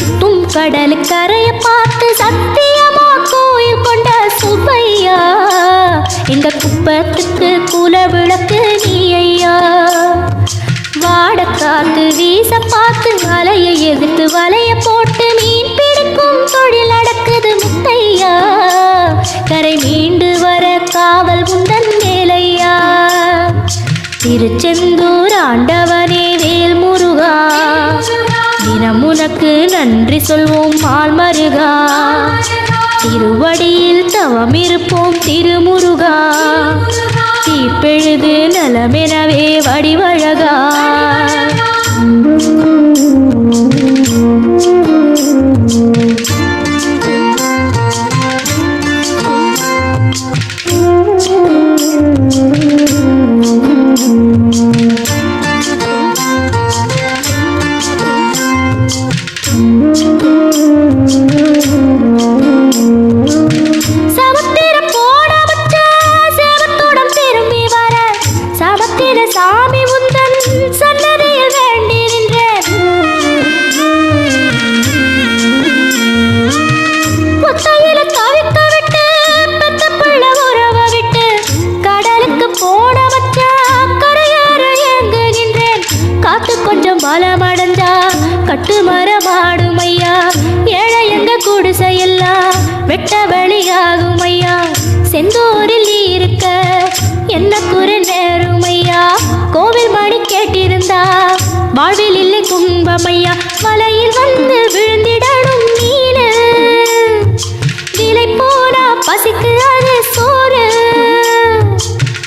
சுத்தும் கடலுக்கரைய பார்த்து சத்தியமா கோயில் கொண்ட சுப்பையா, எங்க குப்பத்துக்கு குல விளக்கு நீ ஐயா. வாட காத்து வீச பார்த்து அலையை எதிர்த்து வலைய போட்டு மீன் பிடிக்கும் தொழில் நடக்குது முத்தையா. கரை மீண்டு வர காவல் உந்தன் மேலையா. திருச்செந்தூர் ஆண்டவனே வேல் முருகா, தினம் உனக்கு நன்றி சொல்வோம் மால் மருகா. திருவடியில் தவம் இருப்போம் திருமுருகா, தீப்பெழுது நலமெனவே வடிவழகா. சாமி உந்தன் சன்னதியில் வேண்டி நின்றேன். ஒத்தையில தவிக்க விட்டு பெத்த பிள்ளை உறவ விட்டு கடலுக்கு போட வச்சா கரையாற ஏங்குகின்றேன். காத்து கொஞ்சம் பலமடைஞ்சா கட்டு மரமாடும் ஐயா. ஏழை எங்க குடிசையெல்லாம் வெட்ட வெளியாகும் ஐயா. செந்தூரில் நீ இருக்க என்ன குறை நேரும் ஐயா. கோவில் மணி கேட்டிருந்தா வாழ்வில் இல்லை துன்பமையா. வலையில் வந்து விழுந்திடணும் மீனு, விலை போனா பசிக்கு அது சோறு.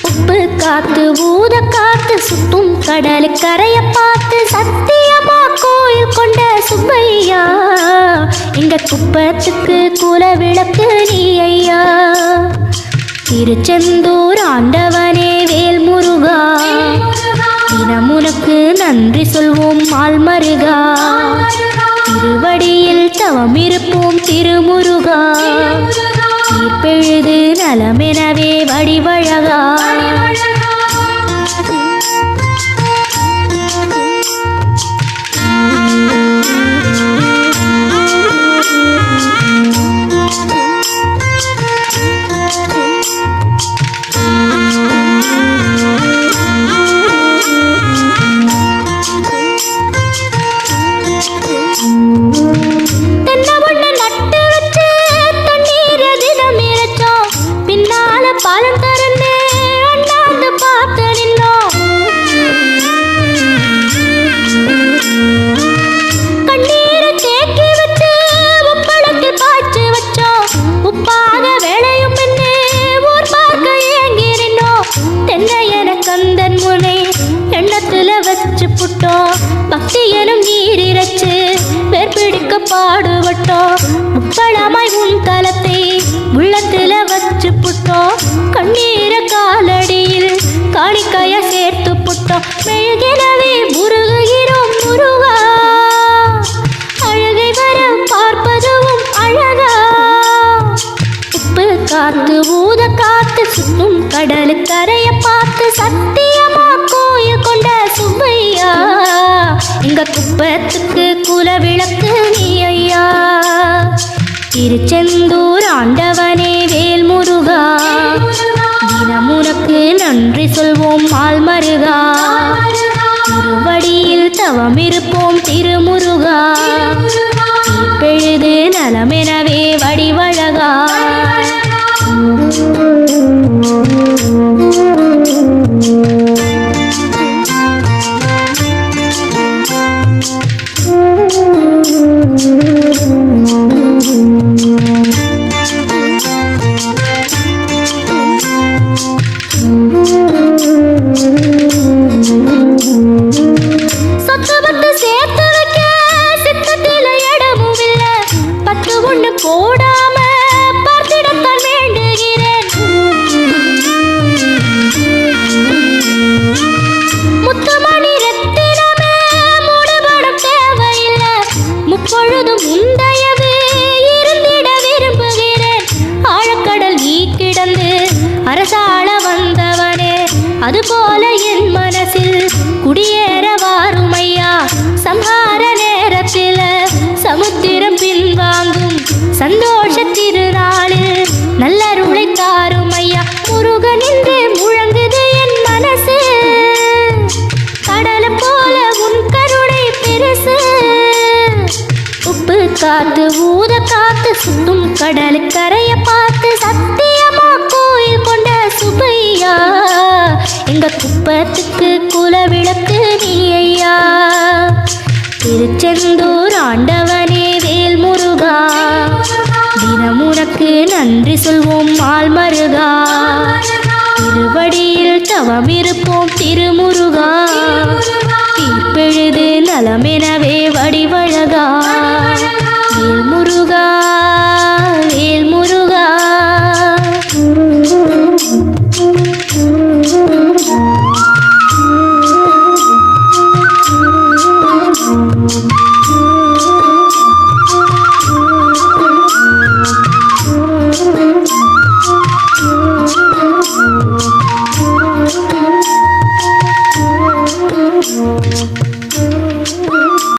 உப்பு காத்து ஊத காத்து சுத்தும் கடலுக்கரைய பார்த்து சத்தியமா கோயில் கொண்ட சுப்பையா, எங்க குப்பத்துக்கு குல விளக்கு நீ ஐயா. திருச்செந்தூர் ஆண்டவனே வேல் முருகா, தினம் உனக்கு நன்றி சொல்வோம் மால் மருகா. திருவடியில் தவம் இருப்போம் திருமுருகா, தீப்பெழுது நலமெனவே வடிவழகா. பாலம் திறந்து அண்ணாந்து பார்த்து நின்னோம். கண்ணீரை தேக்கி வச்சு உப்பளத்தில் பாய்ச்சி வச்சோம். உப்பாக வேலையும் பின்னே ஊர் பார்க்க ஏங்கி நின்னோம். தென்னை என கந்தன் முனை எண்ணத்துல வச்சு புட்டோம். பக்தி எனும் நீர் இறைச்சு வேர்பிடிக்க பாடுபட்டோம். உப்பளமாய் உன் தலத்தை உள்ளத்துல வச்சு புட்டோம். கண்ணீர காலடியில் காணிக்கைய சேர்த்து புட்டோம். மெழுகினவே முருகுகிறோம் முருகா, அழகை வர பார்ப்பதும் அழகா. உப்பு காத்து ஊத காத்து சுத்தும் கடலுக்கரைய பார்த்து சத்தியமா கோயில் கொண்ட சுப்பையா, எங்க குப்பத்துக்கு குல விளக்கு நீ ஐயா. திருச்செந்தூர் ஆண்டவனே வேல் முருகா, தினம் உனக்கு நன்றி சொல்வோம் மால் மருகா. திருவடியில் தவம் இருப்போம் திருமுருகா, தீப்பெழுது நலமெனவே வடிவழகா. போடாம பார்த்திடத்தான் வேண்டுகிறேன். முத்துமணி ரத்தினமே மூடுபடம் தேவையில்லை. முப்பொழுதும் உந்தயவு இருந்திட விரும்புகிறேன். ஆழக்கடல் நீ கிடந்து அரசாள வந்தவனே, அதுபோல என் மனசில் குடியேற வாருமையா. சம்ஹார நேரத்தில் சமுத்திரம் பின்வாங்கும் சந்தோஷ திருநாளில் நல்லருளை தாரும் ஐயா முருகன் என்று முழங்குது என் மனசு கடலை போல உன் கருணை பெருசு உப்பு காத்து ஊத காத்து சுத்தும் கடலுக்கரைய பார்த்து சத்தியமா கோயில் கொண்ட சுபையா எங்க குப்பத்துக்கு குலவிளக்கு நீ ஐயா திருச்செந்தூர் ஆண்டவனே வேல் முருகா தினம் உனக்கு நன்றி சொல்வோம் மால் மருகா திருவடியில் தவம் இருப்போம் திருமுருகா தீர்ப்பெழுது நலமெனவே வடிவழகா வேல் முருகா வேல் முருகா